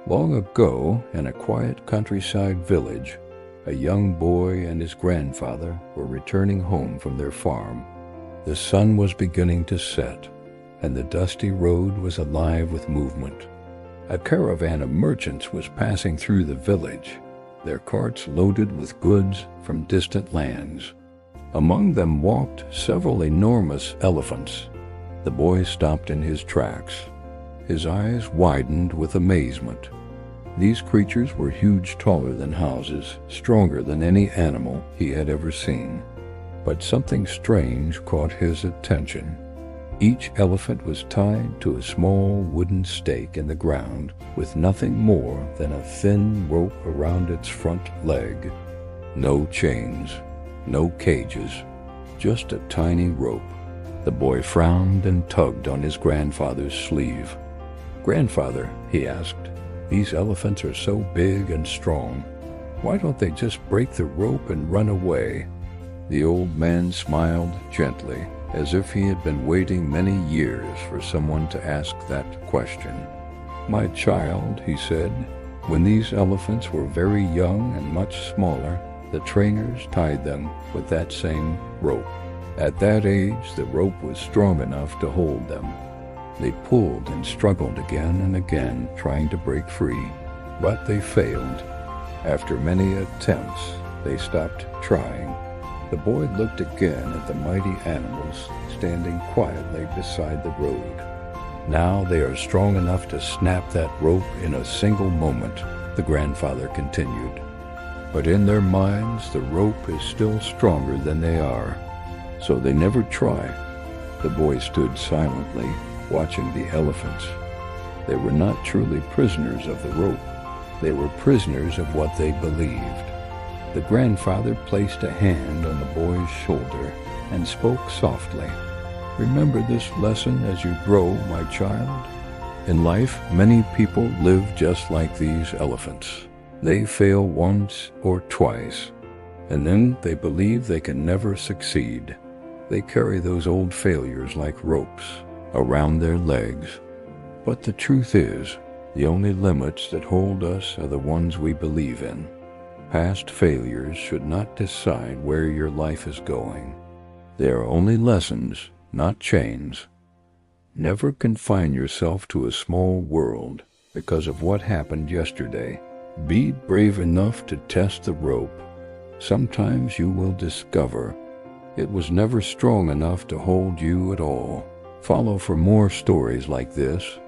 Long ago, in a quiet countryside village, a young boy and his grandfather were returning home from their farm. The sun was beginning to set, and the dusty road was alive with movement. A caravan of merchants was passing through the village, their carts loaded with goods from distant lands. Among them walked several enormous elephants. The boy stopped in his tracks. His eyes widened with amazement. These creatures were huge, taller than houses, stronger than any animal he had ever seen. But something strange caught his attention. Each elephant was tied to a small wooden stake in the ground with nothing more than a thin rope around its front leg. No chains, no cages, just a tiny rope. The boy frowned and tugged on his grandfather's sleeve. "Grandfather," he asked, "these elephants are so big and strong. Why don't they just break the rope and run away?" The old man smiled gently, as if he had been waiting many years for someone to ask that question. "My child," he said, "when these elephants were very young and much smaller, the trainers tied them with that same rope. At that age, the rope was strong enough to hold them. They pulled and struggled again and again, trying to break free, but they failed. After many attempts, they stopped trying." The boy looked again at the mighty animals standing quietly beside the road. "Now they are strong enough to snap that rope in a single moment," the grandfather continued. "But in their minds, the rope is still stronger than they are, so they never try." The boy stood silently, watching the elephants. They were not truly prisoners of the rope. They were prisoners of what they believed. The grandfather placed a hand on the boy's shoulder and spoke softly. "Remember this lesson as you grow, my child. In life, many people live just like these elephants. They fail once or twice, and then they believe they can never succeed. They carry those old failures like ropes around their legs. But the truth is, the only limits that hold us are the ones we believe in. Past failures should not decide where your life is going. They are only lessons, not chains. Never confine yourself to a small world because of what happened yesterday. Be brave enough to test the rope. Sometimes you will discover it was never strong enough to hold you at all." Follow for more stories like this